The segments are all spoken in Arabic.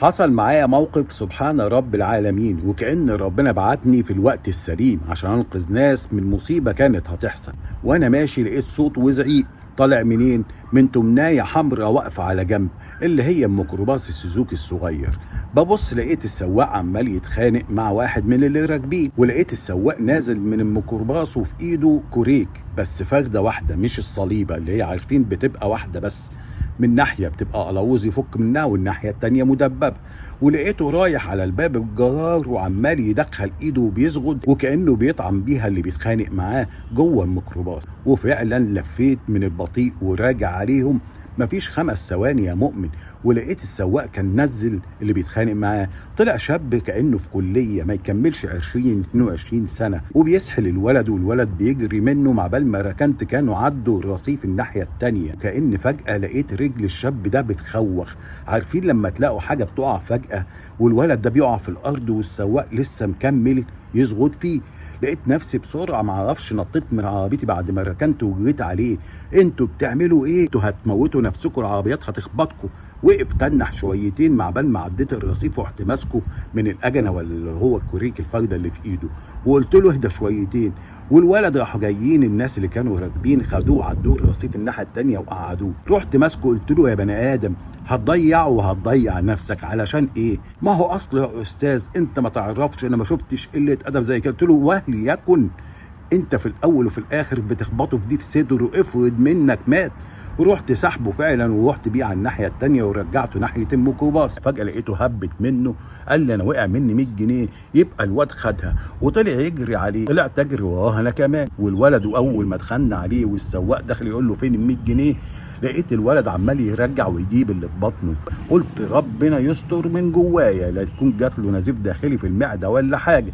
حصل معايا موقف سبحان رب العالمين، وكأن ربنا بعتني في الوقت السليم عشان أنقذ ناس من مصيبة كانت هتحصل. وأنا ماشي لقيت صوت وزعيق طالع منين؟ من تمناية حمرا واقفة على جنب، اللي هي ميكروباص السوزوكي الصغير. ببص لقيت السواق عمال يتخانق مع واحد من اللي راكبين، ولقيت السواق نازل من الميكروباص وفي ايده كوريك، بس فردة واحدة مش الصليبة اللي هي عارفين بتبقى واحدة بس، من ناحية بتبقى قلاووز يفك منها والناحية التانية مدببة. ولقيته رايح على الباب الجرار وعمال يدخل ايده وبيزغد وكأنه بيطعم بيها اللي بيتخانق معاه جوه الميكروباص. وفعلا لفيت من البطيء وراجع عليهم مفيش 5 ثواني يا مؤمن، ولقيت السواق كان نزل اللي بيتخانق معاه. طلع شاب كأنه في كلية ما يكملش 20-22 سنة، وبيسحل الولد والولد بيجري منه. مع بال ما ركنت كانوا عدوا الرصيف الناحية التانية، كأن فجأة لقيت رجل الشاب ده بتخوخ. عارفين لما تلاقوا حاجة بتقع فجأة والولد ده بيقع في الأرض والسواق لسه مكمل يزغد فيه؟ لقيت نفسي بسرعه معرفش نطيت من عربيتي بعد ما ركنت وجريت عليه. انتوا بتعملوا ايه؟ انتوا هتموتوا نفسكم، العربيات هتخبطكم. وقف تنح شويتين مع بال ما عديت الرصيف ورحت ماسكه من الاجنه واللي هو الكوريك الفرده اللي في ايده، وقلت له اهدى شويتين. والولد راحوا جايين الناس اللي كانوا راكبين خدوه عدوه الرصيف الناحيه التانيه وقعدوه. رحت ماسكه قلت له يا بني ادم هتضيع وهتضيع نفسك علشان ايه؟ ما هو اصل يا استاذ انت ما تعرفش، انا ما شفتش قله ادب زي كده. قلت له وهل يكن انت في الاول وفي الاخر بتخبطه في دي في صدره، افرض منك مات. ورحت سحبه فعلا ورحت بيه على الناحيه التانيه ورجعته ناحيه الميكروباص. فجاه لقيته هبت منه، قال لي انا وقع مني 100 جنيه. يبقى الواد خدها وطلع يجري عليه، طلعت اجري وراه انا كمان. والولد اول ما دخلنا عليه والسواق داخل يقول له فين ال 100 جنيه، لقيت الولد عمال يرجع ويجيب اللي في بطنه. قلت ربنا يستر من جوايا لا تكون جات له نزيف داخلي في المعده ولا حاجه.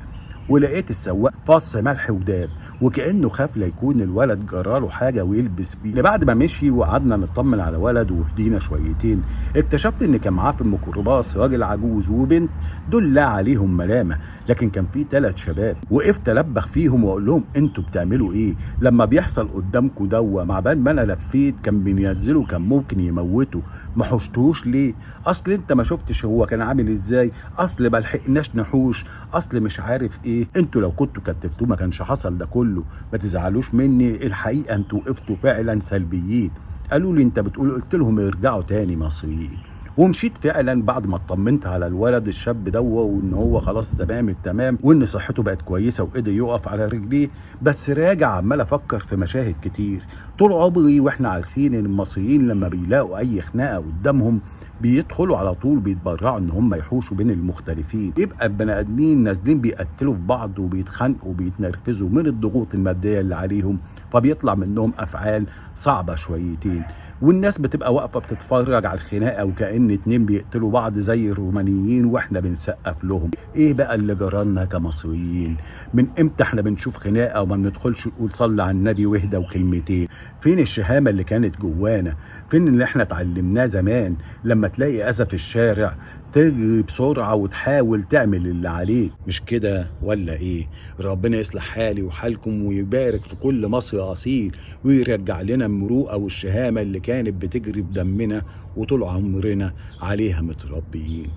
ولقيت السواق فص ملح وداب وكأنه خاف لا يكون الولد جراله حاجه ويلبس فيه. بعد ما مشي وقعدنا نطمن على ولد وهدينا شويتين، اكتشفت ان كان معاه في الميكروباص راجل عجوز وبنت دول لا عليهم ملامه، لكن كان في 3 شباب. وقفت البخ فيهم واقول لهم انتوا بتعملوا ايه لما بيحصل قدامكم دوا؟ مع بال ما انا لفيت كان بينزلوا كان ممكن يموتوا، ما حشتوش ليه؟ اصل انت ما شفتش هو كان عامل ازاي، اصل ما لحقناش نحوش، اصل مش عارف ايه. انتوا لو كنتوا كتفتوه ما كانش حصل ده كله. ما تزعلوش مني، الحقيقه انتوا وقفتوا فعلا سلبيين. قالوا لي انت بتقول، قلت لهم ارجعوا تاني مصريين. ومشيت فعلا بعد ما اطمنت على الولد الشاب ده وان هو خلاص تمام التمام وان صحته بقت كويسه وقدر يقف على رجليه. بس راجع عمال افكر في مشاهد كتير طول عمري، واحنا عارفين ان المصريين لما بيلاقوا اي خناقه قدامهم بيدخلوا على طول بيتبرعوا ان هم يحوشوا بين المختلفين. يبقى البني ادمين نازلين بيقتلوا في بعض وبيتخانقوا وبيتنرفزوا من الضغوط الماديه اللي عليهم، فبيطلع منهم افعال صعبه شويتين. والناس بتبقى واقفه بتتفرج على الخناقه وكأن 2 بيقتلوا بعض زي الرومانيين واحنا بنسقف لهم. ايه بقى اللي جرالنا كمصريين؟ من امتى احنا بنشوف خناقه وما بندخلش نقول صلي على النبي واهدى وكلمتين؟ فين الشهامه اللي كانت جوانا؟ فين اللي احنا اتعلمناه زمان؟ لما تلاقي اذى في الشارع تجري بسرعه وتحاول تعمل اللي عليك، مش كده ولا ايه؟ ربنا يصلح حالي وحالكم ويبارك في كل مصري اصيل، ويرجع لنا المروءه والشهامه اللي كانت بتجري في دمنا وطول عمرنا عليها متربيين.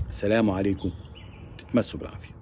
السلام عليكم، تتمسوا بالعافيه.